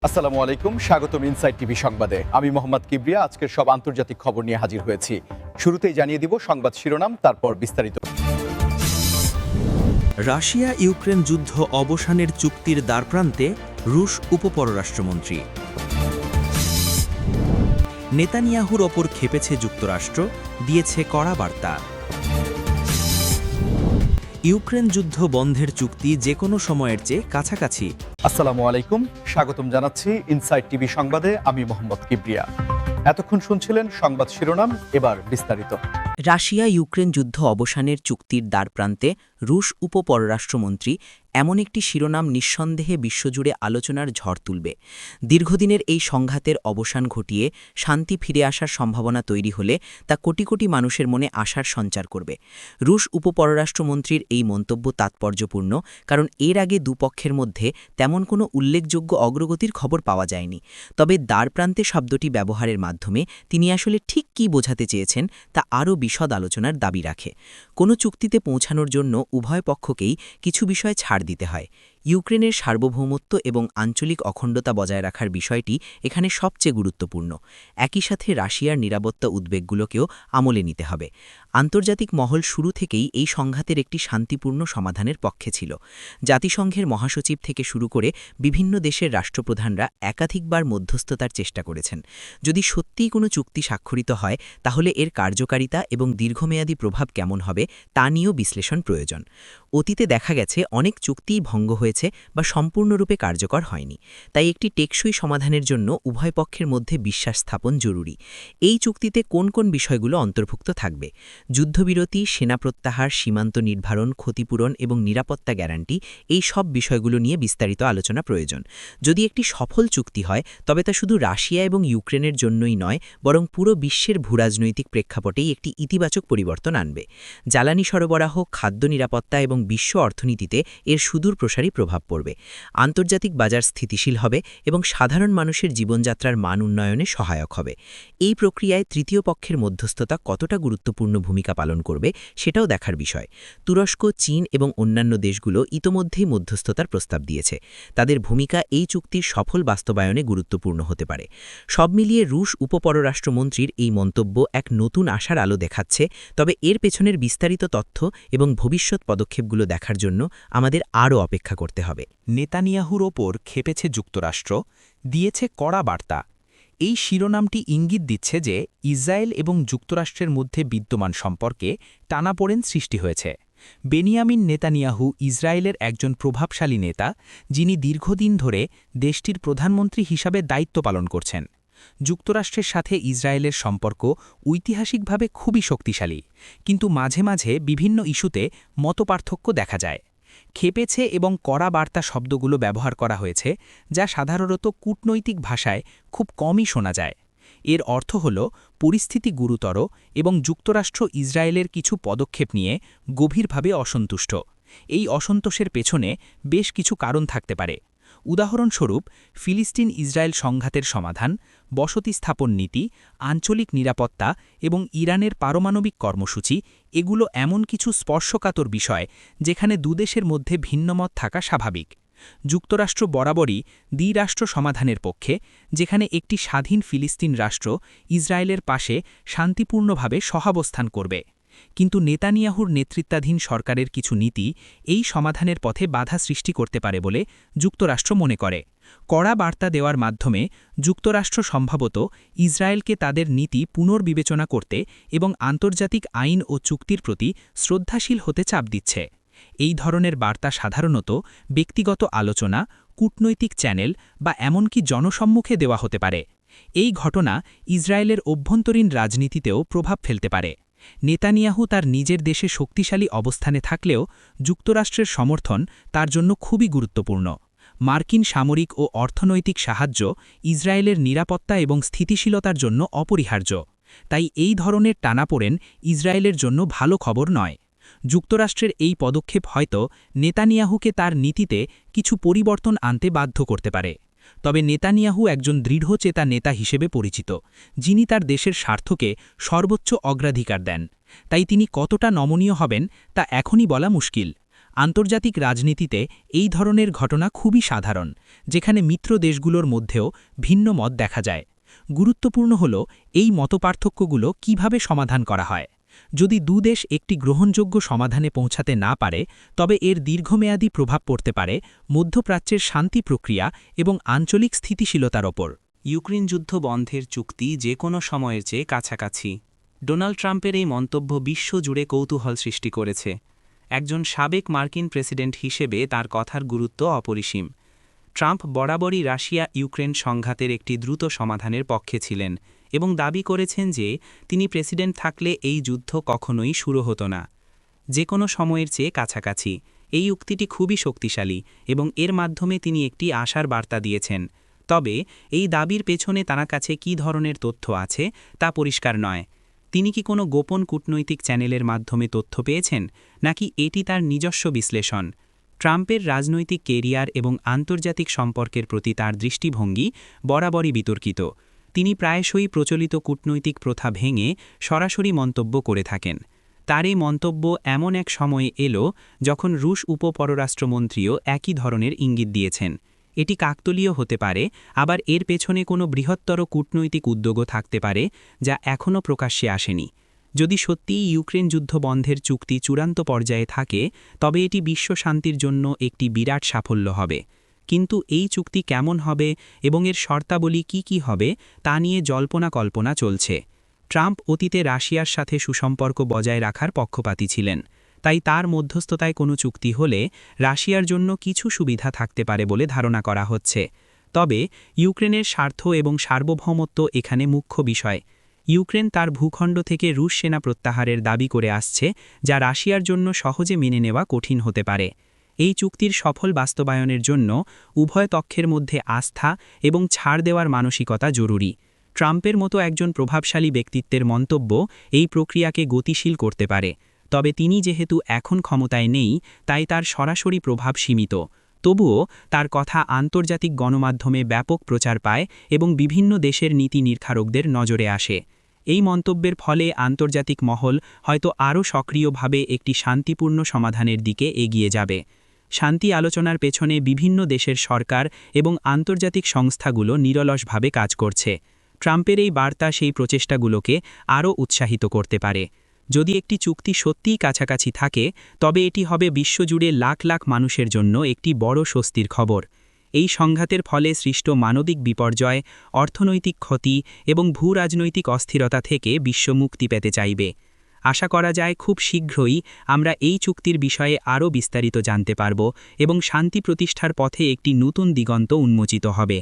আসসালামু আলাইকুম, স্বাগতম ইনসাইড টিভি সংবাদে। আমি মোহাম্মদ কিবরিয়া আজকের সব আন্তর্জাতিক খবর নিয়ে হাজির হয়েছি। শুরুতেই জানিয়ে দিব সংবাদ শিরোনাম, তারপর বিস্তারিত। রাশিয়া ইউক্রেন যুদ্ধ অবসানের চুক্তির দ্বারপ্রান্তে রুশ উপপররাষ্ট্রমন্ত্রী। নেতানিয়াহুর ওপর ক্ষেপেছে যুক্তরাষ্ট্র, দিয়েছে কড়া বার্তা। ইউক্রেন যুদ্ধ বন্ধের চুক্তি যে কোনো সময়ের চেয়ে কাছাকাছি। আসসালামু আলাইকুম, স্বাগতম জানাচ্ছি ইনসাইড টিভি সংবাদে। আমি মোহাম্মদ কিবরিয়া। এতক্ষণ শুনছিলেন সংবাদ শিরোনাম, এবার বিস্তারিত। রাশিয়া ইউক্রেন যুদ্ধ অবসানের চুক্তির দ্বারপ্রান্তে রুশ উপপররাষ্ট্রমন্ত্রী এমন একটি শিরোনাম নিঃসন্দেহে বিশ্বজুড়ে আলোচনার ঝড় তুলবে। দীর্ঘদিনের এই সংঘাতের অবসান ঘটিয়ে শান্তি ফিরে আসার সম্ভাবনা তৈরি হলে তা কোটি কোটি মানুষের মনে আশার সঞ্চার করবে। রুশ উপপররাষ্ট্রমন্ত্রীর এই মন্তব্য তাৎপর্যপূর্ণ, কারণ এর আগে দুপক্ষের মধ্যে তেমন কোনো উল্লেখযোগ্য অগ্রগতির খবর পাওয়া যায়নি। তবে দ্বারপ্রান্তে শব্দটি ব্যবহারের মাধ্যমে তিনি আসলে ঠিক কী বোঝাতে চেয়েছেন তা আরও বিশদ আলোচনার দাবি রাখে। কোনো চুক্তিতে পৌঁছানোর জন্য উভয় পক্ষকেই কিছু বিষয় ছাড় দিতে হয়। ইউক্রেনের সার্বভৌমত্ব এবং আঞ্চলিক অখণ্ডতা বজায় রাখার বিষয়টি এখানে সবচেয়ে গুরুত্বপূর্ণ। একই সাথে রাশিয়ার নিরাপত্তা উদ্বেগগুলোকেও আমলে নিতে হবে। আন্তর্জাতিক মহল শুরু থেকেই এই সংঘাতের একটি শান্তিপূর্ণ সমাধানের পক্ষে ছিল। জাতিসংঘের মহাসচিব থেকে শুরু করে বিভিন্ন দেশের রাষ্ট্রপ্রধানরা একাধিকবার মধ্যস্থতার চেষ্টা করেছেন। যদি সত্যিই কোনো চুক্তি স্বাক্ষরিত হয়, তাহলে এর কার্যকারিতা এবং দীর্ঘমেয়াদী প্রভাব কেমন হবে তা নিয়েও বিশ্লেষণ প্রয়োজন। অতীতে দেখা গেছে অনেক চুক্তিই ভঙ্গ হয়েছে বা সম্পূর্ণরূপে কার্যকর হয়নি। তাই একটি টেকসই সমাধানের জন্য উভয় পক্ষের মধ্যে বিশ্বাস স্থাপন জরুরি। এই চুক্তিতে কোন কোন বিষয়গুলো অন্তর্ভুক্ত থাকবে? যুদ্ধবিরতি, সেনা প্রত্যাহার, সীমান্ত নির্ধারণ, ক্ষতিপূরণ এবং নিরাপত্তা গ্যারান্টি, এই সব বিষয়গুলো নিয়ে বিস্তারিত আলোচনা প্রয়োজন। যদি একটি সফল চুক্তি হয়, তবে তা শুধু রাশিয়া এবং ইউক্রেনের জন্যই নয়, বরং পুরো বিশ্বের ভূরাজনৈতিক প্রেক্ষাপটেই একটি ইতিবাচক পরিবর্তন আনবে। জ্বালানি সরবরাহ, খাদ্য নিরাপত্তা এবং বিশ্ব অর্থনীতিতে এর সুদূর প্রসারী প্রভাব পড়বে। আন্তর্জাতিক বাজার স্থিতিশীল হবে এবং সাধারণ মানুষের জীবনযাত্রার মান উন্নয়নে সহায়ক হবে। এই প্রক্রিয়ায় তৃতীয় পক্ষের মধ্যস্থতা কতটা গুরুত্বপূর্ণ ভূমিকা পালন করবে সেটাও দেখার বিষয়। তুরস্ক, চীন এবং অন্যান্য দেশগুলো ইতোমধ্যেই মধ্যস্থতার প্রস্তাব দিয়েছে। তাদের ভূমিকা এই চুক্তির সফল বাস্তবায়নে গুরুত্বপূর্ণ হতে পারে। সব মিলিয়ে রুশ উপপররাষ্ট্রমন্ত্রীর এই মন্তব্য এক নতুন আশার আলো দেখাচ্ছে। তবে এর পেছনের বিস্তারিত তথ্য এবং ভবিষ্যৎ পদক্ষেপগুলো দেখার জন্য আমাদের আরও অপেক্ষা করতে হবে। নেতানিয়াহুর ওপর ক্ষেপেছে যুক্তরাষ্ট্র, দিয়েছে কড়া বার্তা। এই শিরোনামটি ইঙ্গিত দিচ্ছে যে ইসরায়েল এবং যুক্তরাষ্ট্রের মধ্যে বিদ্যমান সম্পর্কে টানাপোড়েন সৃষ্টি হয়েছে। বেনিয়ামিন নেতানিয়াহু ইসরায়েলের একজন প্রভাবশালী নেতা, যিনি দীর্ঘদিন ধরে দেশটির প্রধানমন্ত্রী হিসাবে দায়িত্ব পালন করছেন। যুক্তরাষ্ট্রের সাথে ইসরায়েলের সম্পর্ক ঐতিহাসিকভাবে খুবই শক্তিশালী, কিন্তু মাঝে মাঝে বিভিন্ন ইস্যুতে মতপার্থক্য দেখা যায়। ক্ষেপেছে এবং কড়া বার্তা শব্দগুলো ব্যবহার করা হয়েছে, যা সাধারণত কূটনৈতিক ভাষায় খুব কমই শোনা যায়। এর অর্থ হল পরিস্থিতি গুরুতর এবং যুক্তরাষ্ট্র ইসরায়েলের কিছু পদক্ষেপ নিয়ে গভীরভাবে অসন্তুষ্ট। এই অসন্তোষের পেছনে বেশ কিছু কারণ থাকতে পারে। উদাহরণস্বরূপ, ফিলিস্তিন ইসরায়েল সংঘাতের সমাধান, বসতি স্থাপন নীতি, আঞ্চলিক নিরাপত্তা এবং ইরানের পারমাণবিক কর্মসূচি, এগুলো এমন কিছু স্পর্শকাতর বিষয় যেখানে দুদেশের মধ্যে ভিন্নমত থাকা স্বাভাবিক। যুক্তরাষ্ট্র বরাবরই দ্বিরাষ্ট্র সমাধানের পক্ষে, যেখানে একটি স্বাধীন ফিলিস্তিন রাষ্ট্র ইসরায়েলের পাশে শান্তিপূর্ণভাবে সহাবস্থান করবে। কিন্তু নেতানিয়াহুর নেতৃত্বাধীন সরকারের কিছু নীতি এই সমাধানের পথে বাধা সৃষ্টি করতে পারে বলে যুক্তরাষ্ট্র মনে করে। কড়া বার্তা দেওয়ার মাধ্যমে যুক্তরাষ্ট্র সম্ভবত ইসরায়েলকে তাদের নীতি পুনর্বিবেচনা করতে এবং আন্তর্জাতিক আইন ও চুক্তির প্রতি শ্রদ্ধাশীল হতে চাপ দিচ্ছে। এই ধরনের বার্তা সাধারণত ব্যক্তিগত আলোচনা, কূটনৈতিক চ্যানেল বা এমনকি জনসম্মুখে দেওয়া হতে পারে। এই ঘটনা ইসরায়েলের অভ্যন্তরীণ রাজনীতিতেও প্রভাব ফেলতে পারে। নেতানিয়াহু তার নিজের দেশে শক্তিশালী অবস্থানে থাকলেও যুক্তরাষ্ট্রের সমর্থন তার জন্য খুবই গুরুত্বপূর্ণ। মার্কিন সামরিক ও অর্থনৈতিক সাহায্য ইসরায়েলের নিরাপত্তা এবং স্থিতিশীলতার জন্য অপরিহার্য। তাই এই ধরনের টানাপোড়েন ইসরায়েলের জন্য ভালো খবর নয়। যুক্তরাষ্ট্রের এই পদক্ষেপ হয়তো নেতানিয়াহুকে তার নীতিতে কিছু পরিবর্তন আনতে বাধ্য করতে পারে। তবে নেতানিয়াহু একজন দৃঢ়চেতা নেতা হিসেবে পরিচিত, যিনি তার দেশের স্বার্থকে সর্বোচ্চ অগ্রাধিকার দেন। তাই তিনি কতটা নমনীয় হবেন তা এখনই বলা মুশকিল। আন্তর্জাতিক রাজনীতিতে এই ধরনের ঘটনা খুবই সাধারণ, যেখানে মিত্র দেশগুলোর মধ্যেও ভিন্ন মত দেখা যায়। গুরুত্বপূর্ণ হল এই মতপার্থক্যগুলো কিভাবে সমাধান করা হয়। যদি দুদেশ একটি গ্রহণযোগ্য সমাধানে পৌঁছাতে না পারে, তবে এর দীর্ঘমেয়াদী প্রভাব পড়তে পারে মধ্যপ্রাচ্যের শান্তি প্রক্রিয়া এবং আঞ্চলিক স্থিতিশীলতার ওপর। ইউক্রেন যুদ্ধ বন্ধের চুক্তি যে কোনো সময়ের চেয়ে কাছাকাছি। ডোনাল্ড ট্রাম্পের এই মন্তব্য বিশ্বজুড়ে কৌতূহল সৃষ্টি করেছে। একজন সাবেক মার্কিন প্রেসিডেন্ট হিসেবে তার কথার গুরুত্ব অপরিসীম। ট্রাম্প বরাবরই রাশিয়া ইউক্রেন সংঘাতের একটি দ্রুত সমাধানের পক্ষে ছিলেন এবং দাবি করেছেন যে তিনি প্রেসিডেন্ট থাকলে এই যুদ্ধ কখনোই শুরু হতো না। যে কোনো সময়ের চেয়ে কাছাকাছি, এই উক্তিটি খুবই শক্তিশালী এবং এর মাধ্যমে তিনি একটি আশার বার্তা দিয়েছেন। তবে এই দাবির পেছনে তার কাছে কী ধরনের তথ্য আছে তা পরিষ্কার নয়। তিনি কি কোনো গোপন কূটনৈতিক চ্যানেলের মাধ্যমে তথ্য পেয়েছেন, নাকি এটি তার নিজস্ব বিশ্লেষণ? ট্রাম্পের রাজনৈতিক কেরিয়ার এবং আন্তর্জাতিক সম্পর্কের প্রতি তার দৃষ্টিভঙ্গি বরাবরই বিতর্কিত। তিনি প্রায়শই প্রচলিত কূটনৈতিক প্রথা ভেঙে সরাসরি মন্তব্য করে থাকেন। তার এই মন্তব্য এমন এক সময়ে এলো যখন রুশ উপপররাষ্ট্রমন্ত্রীও একই ধরনের ইঙ্গিত দিয়েছেন। এটি কাকতালীয় হতে পারে, আবার এর পেছনে কোনো বৃহত্তর কূটনৈতিক উদ্যোগও থাকতে পারে যা এখনও প্রকাশ্যে আসেনি। যদি সত্যিই ইউক্রেন যুদ্ধ বন্ধের চুক্তি চূড়ান্ত পর্যায়ে থাকে, তবে এটি বিশ্ব শান্তির জন্য একটি বিরাট সাফল্য হবে। কিন্তু এই চুক্তি কেমন হবে এবং এর শর্তাবলী কি হবে তা নিয়ে জল্পনা কল্পনা চলছে। ট্রাম্প অতীতে রাশিয়ার সাথে সুসম্পর্ক বজায় রাখার পক্ষপাতী ছিলেন, তাই তার মধ্যস্থতায় কোনো চুক্তি হলে রাশিয়ার জন্য কিছু সুবিধা থাকতে পারে বলে ধারণা করা হচ্ছে। তবে ইউক্রেনের স্বার্থ এবং সার্বভৌমত্ব এখানে মুখ্য বিষয়। ইউক্রেন তার ভূখণ্ড থেকে রুশ সেনা প্রত্যাহারের দাবি করে আসছে, যা রাশিয়ার জন্য সহজে মেনে নেওয়া কঠিন হতে পারে। এই চুক্তির সফল বাস্তবায়নের জন্য উভয় পক্ষের মধ্যে আস্থা এবং ছাড় দেওয়ার মানসিকতা জরুরি। ট্রাম্পের মতো একজন প্রভাবশালী ব্যক্তিত্বের মন্তব্য এই প্রক্রিয়াকে গতিশীল করতে পারে। তবে তিনি যেহেতু এখন ক্ষমতায় নেই, তাই তার সরাসরি প্রভাব সীমিত। তবুও তার কথা আন্তর্জাতিক গণমাধ্যমে ব্যাপক প্রচার পায় এবং বিভিন্ন দেশের নীতি নির্ধারকদের নজরে আসে। এই মন্তব্যের ফলে আন্তর্জাতিক মহল হয়তো আরও সক্রিয়ভাবে একটি শান্তিপূর্ণ সমাধানের দিকে এগিয়ে যাবে। শান্তি আলোচনার পেছনে বিভিন্ন দেশের সরকার এবং আন্তর্জাতিক সংস্থাগুলো নিরলসভাবে কাজ করছে। ট্রাম্পের এই বার্তা সেই প্রচেষ্টাগুলোকে আরও উৎসাহিত করতে পারে। যদি একটি চুক্তি সত্যিই কাছাকাছি থাকে, তবে এটি হবে বিশ্বজুড়ে লাখ লাখ মানুষের জন্য একটি বড় স্বস্তির খবর। এই সংঘাতের ফলে সৃষ্ট মানবিক বিপর্যয়, অর্থনৈতিক ক্ষতি এবং ভূরাজনৈতিক অস্থিরতা থেকে বিশ্ব মুক্তি পেতে চাইবে। আশা করা যায় খুব শীঘ্রই আমরা এই চুক্তির বিষয়ে আরও বিস্তারিত জানতে পারব এবং শান্তি প্রতিষ্ঠার পথে একটি নতুন দিগন্ত উন্মোচিত হবে।